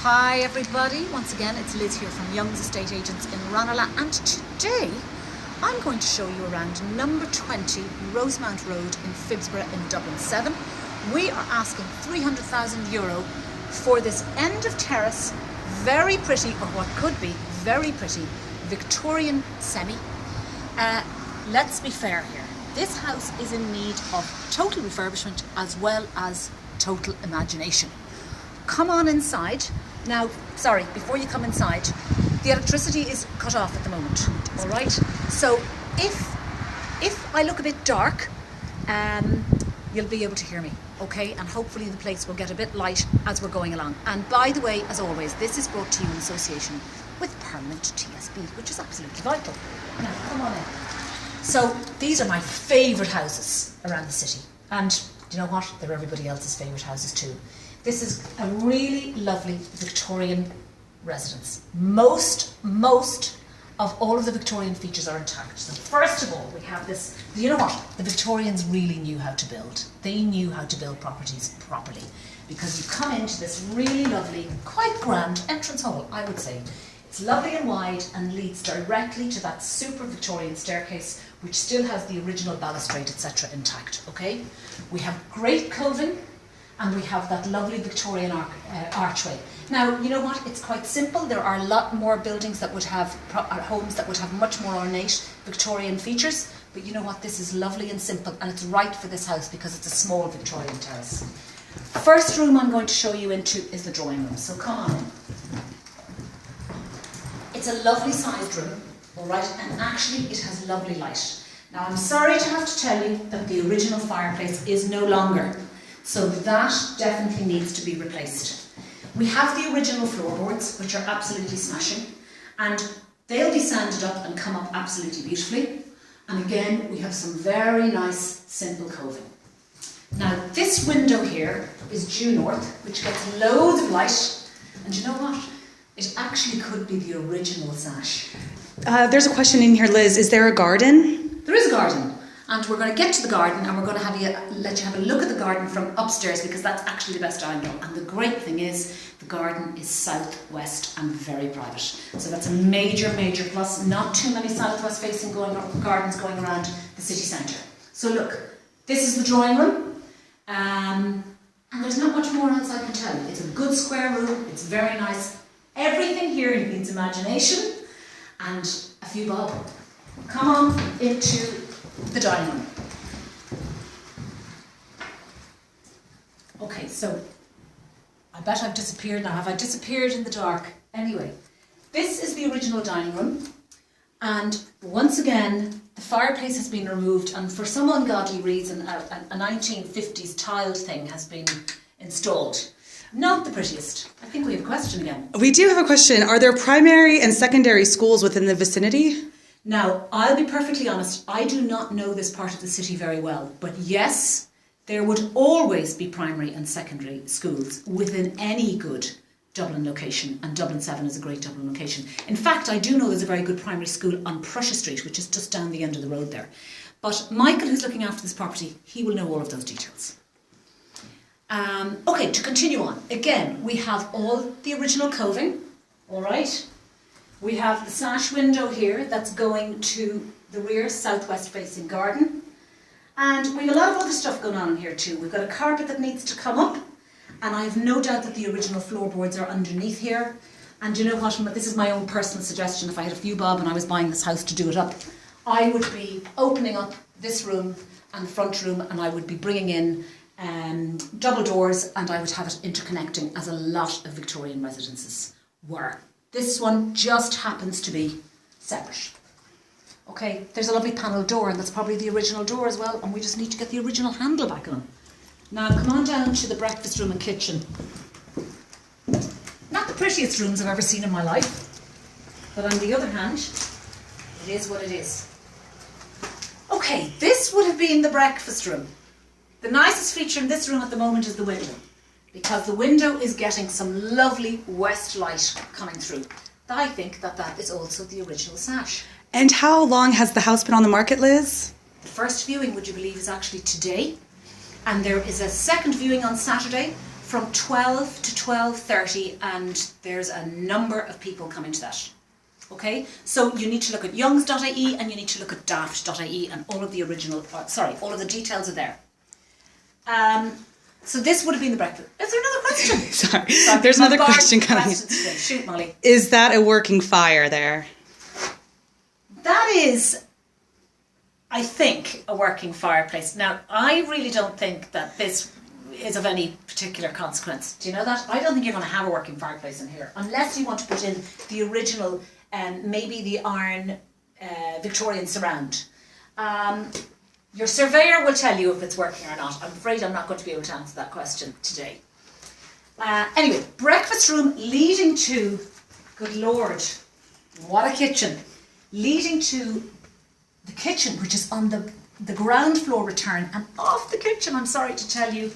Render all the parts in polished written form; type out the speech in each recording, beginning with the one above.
Hi everybody, once again it's Liz here from Young's Estate Agents in Ranelagh, and today I'm going to show you around number 20 Rosemount Road in Phibsboro in Dublin 7. We are asking €300,000 for this end of terrace, very pretty, or what could be very pretty, Victorian semi. Let's be fair here, this house is in need of total refurbishment as well as total imagination. Come on inside. Now, sorry, before you come inside, the electricity is cut off at the moment, all right? So if I look a bit dark, you'll be able to hear me, okay? And hopefully the place will get a bit light as we're going along. And by the way, as always, this is brought to you in association with Permanent TSB, which is absolutely vital. Now, come on in. So these are my favourite houses around the city. And do you know what? They're everybody else's favourite houses too. This is a really lovely Victorian residence. Most of all of the Victorian features are intact. So first of all, we have this, you know what? The Victorians really knew how to build. They knew how to build properties properly, because you come into this really lovely, quite grand entrance hall, I would say. It's lovely and wide and leads directly to that super Victorian staircase, which still has the original balustrade, etc. intact, okay? We have great coving, and we have that lovely Victorian archway. Now, you know what? It's quite simple. There are a lot more buildings that would have, homes that would have much more ornate Victorian features. But you know what? This is lovely and simple, and it's right for this house because it's a small Victorian terrace. First room I'm going to show you into is the drawing room. So come on in. It's a lovely sized room, all right? And actually it has lovely light. Now, I'm sorry to have to tell you that the original fireplace is no longer. So that definitely needs to be replaced. We have the original floorboards, which are absolutely smashing, and they'll be sanded up and come up absolutely beautifully. And again, we have some very nice, simple coving. Now, this window here is due north, which gets loads of light, and you know what? It actually could be the original sash. There's a question in here, Liz. Is there a garden? There is a garden. And we're going to get to the garden, and we're going to let you have a look at the garden from upstairs, because that's actually the best angle. And the great thing is the garden is southwest and very private. So that's a major plus. Not too many southwest facing gardens going around the city centre. So look, this is the drawing room. And there's not much more else I can tell you. It's a good square room. It's very nice. Everything here needs imagination and a few bob. Come on into the dining room. Okay, so I bet I've disappeared now. Have I disappeared in the dark? Anyway, this is the original dining room, and once again the fireplace has been removed, and for some ungodly reason a 1950s tiled thing has been installed. Not the prettiest. I think we have a question again. We do have a question. Are there primary and secondary schools within the vicinity? Now, I'll be perfectly honest, I do not know this part of the city very well, but yes, there would always be primary and secondary schools within any good Dublin location, and Dublin 7 is a great Dublin location. In fact, I do know there's a very good primary school on Prussia Street, which is just down the end of the road there. But Michael, who's looking after this property, he will know all of those details. Okay, to continue on, again, we have all the original coving, all right? We have the sash window here that's going to the rear southwest facing garden. And we have a lot of other stuff going on in here too. We've got a carpet that needs to come up, and I have no doubt that the original floorboards are underneath here. And you know what, this is my own personal suggestion. If I had a few bob and I was buying this house to do it up, I would be opening up this room and the front room, and I would be bringing in double doors, and I would have it interconnecting, as a lot of Victorian residences were. This one just happens to be separate. Okay, there's a lovely panel door, and that's probably the original door as well, and we just need to get the original handle back on. Now come on down to the breakfast room and kitchen. Not the prettiest rooms I've ever seen in my life, but on the other hand, it is what it is. Okay, this would have been the breakfast room. The nicest feature in this room at the moment is the window, because the window is getting some lovely west light coming through. I think that is also the original sash. And how long has the house been on the market, Liz? The first viewing, would you believe, is actually today. And there is a second viewing on Saturday from 12 to 12:30, and there's a number of people coming to that. Okay, so you need to look at youngs.ie and you need to look at daft.ie, and all of the all of the details are there. So this would have been the breakfast. Is there another question? Sorry, there's another question coming. Shoot, Molly. Is that a working fire there? That is, I think, a working fireplace. Now, I really don't think that this is of any particular consequence. Do you know that? I don't think you're going to have a working fireplace in here, unless you want to put in the original, maybe the iron Victorian surround. Your surveyor will tell you if it's working or not. I'm afraid I'm not going to be able to answer that question today. Anyway, breakfast room leading to, good Lord, what a kitchen. Leading to the kitchen, which is on the ground floor return, and off the kitchen, I'm sorry to tell you,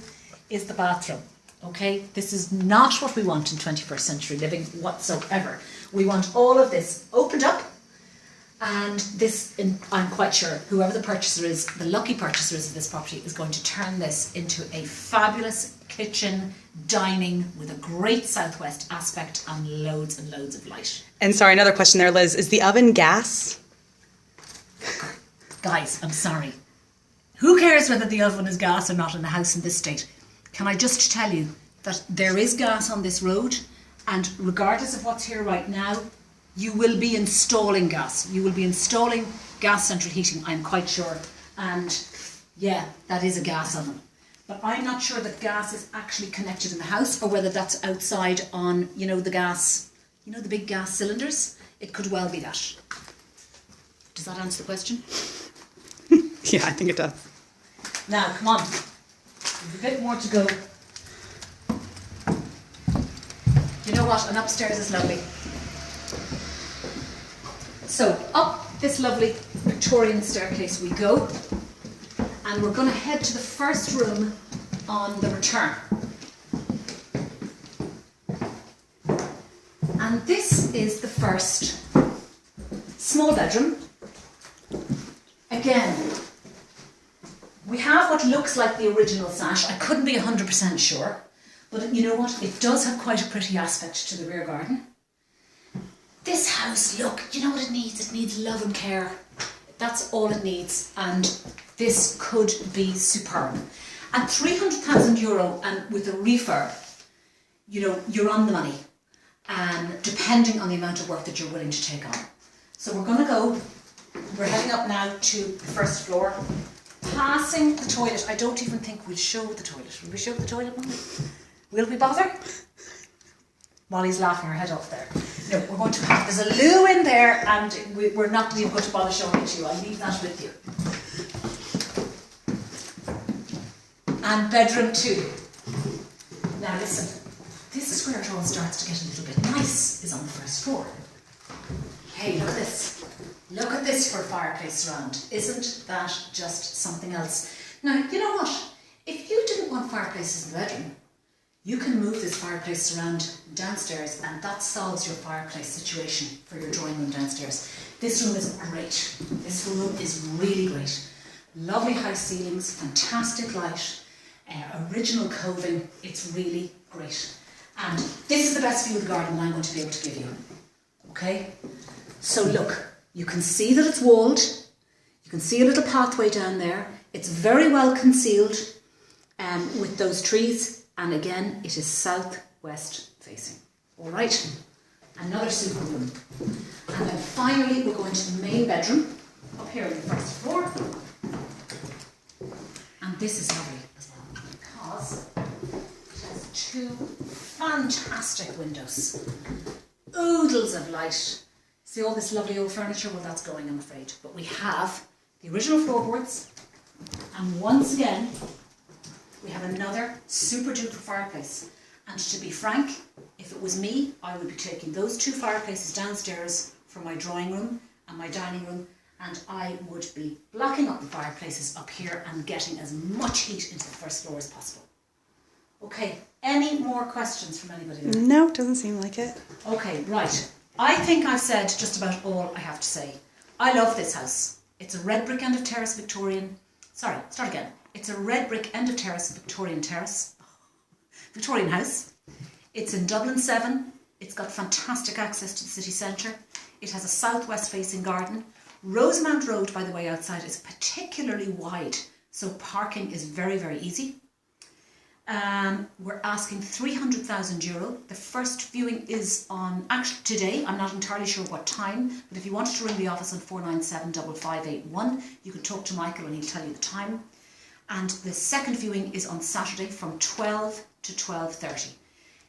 is the bathroom. Okay, this is not what we want in 21st century living whatsoever. We want all of this opened up, and this, I'm quite sure, whoever the purchaser is, the lucky purchaser is of this property, is going to turn this into a fabulous kitchen, dining with a great southwest aspect and loads of light. And sorry, another question there, Liz. Is the oven gas? Guys, I'm sorry. Who cares whether the oven is gas or not in the house in this state? Can I just tell you that there is gas on this road, and regardless of what's here right now, you will be installing gas. You will be installing gas central heating, I'm quite sure. And yeah, that is a gas oven. But I'm not sure that gas is actually connected in the house, or whether that's outside on, you know, the gas, you know, the big gas cylinders. It could well be that. Does that answer the question? Yeah, I think it does. Now, come on. There's a bit more to go. You know what? And upstairs is lovely. So, up this lovely Victorian staircase we go. And we're going to head to the first room on the return. And this is the first small bedroom. Again, we have what looks like the original sash. I couldn't be 100% sure, but you know what? It does have quite a pretty aspect to the rear garden. This house, look, you know what it needs? It needs love and care. That's all it needs, and this could be superb. At €300,000 and with a refurb, you know, you're on the money, and depending on the amount of work that you're willing to take on. So we're going to go, we're heading up now to the first floor, passing the toilet. I don't even think we'll show the toilet. Will we show the toilet, Molly? Will we bother? Molly's laughing her head off there. No, we're going to have, there's a loo in there, and we're not even going to bother showing it to you. I'll leave that with you. And bedroom 2. Now listen, this is where it all starts to get a little bit nice, is on the first floor. Hey, look at this. Look at this for a fireplace surround. Isn't that just something else? Now, you know what? If you didn't want fireplaces in the bedroom, you can move this fireplace surround downstairs, and that solves your fireplace situation for your drawing room downstairs. This room is great. This room is really great. Lovely high ceilings, fantastic light, original coving. It's really great. And this is the best view of the garden that I'm going to be able to give you. Okay? So look, you can see that it's walled. You can see a little pathway down there. It's very well concealed with those trees. And again, it is southwest facing. All right? Another super room. And then finally, we're going to the main bedroom, up here on the first floor. And this is lovely as well, because it has 2 fantastic windows. Oodles of light. See all this lovely old furniture? Well, that's going, I'm afraid. But we have the original floorboards. And once again, we have another super duper fireplace. And to be frank, if it was me, I would be taking those 2 fireplaces downstairs for my drawing room and my dining room, and I would be blocking up the fireplaces up here and getting as much heat into the first floor as possible. Okay, any more questions from anybody there? No, doesn't seem like it. Okay, right. I think I've said just about all I have to say. I love this house. It's a red brick end of terrace Victorian... Sorry, start again. It's a red brick end of terrace Victorian terrace. Victorian house. It's in Dublin 7. It's got fantastic access to the city centre. It has a southwest facing garden. Rosemount Road, by the way, outside is particularly wide, so parking is very, very easy. We're asking €300,000. The first viewing is on, actually today, I'm not entirely sure what time, but if you wanted to ring the office on 497 5581, you can talk to Michael and he'll tell you the time. And the second viewing is on Saturday from 12 to 12:30.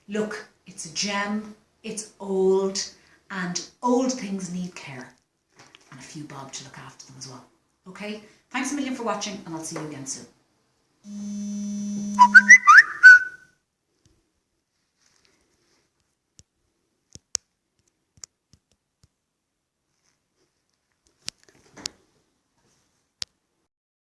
Look, it's a gem, it's old, and old things need care. And a few bob to look after them as well. Okay, thanks a million for watching, and I'll see you again soon.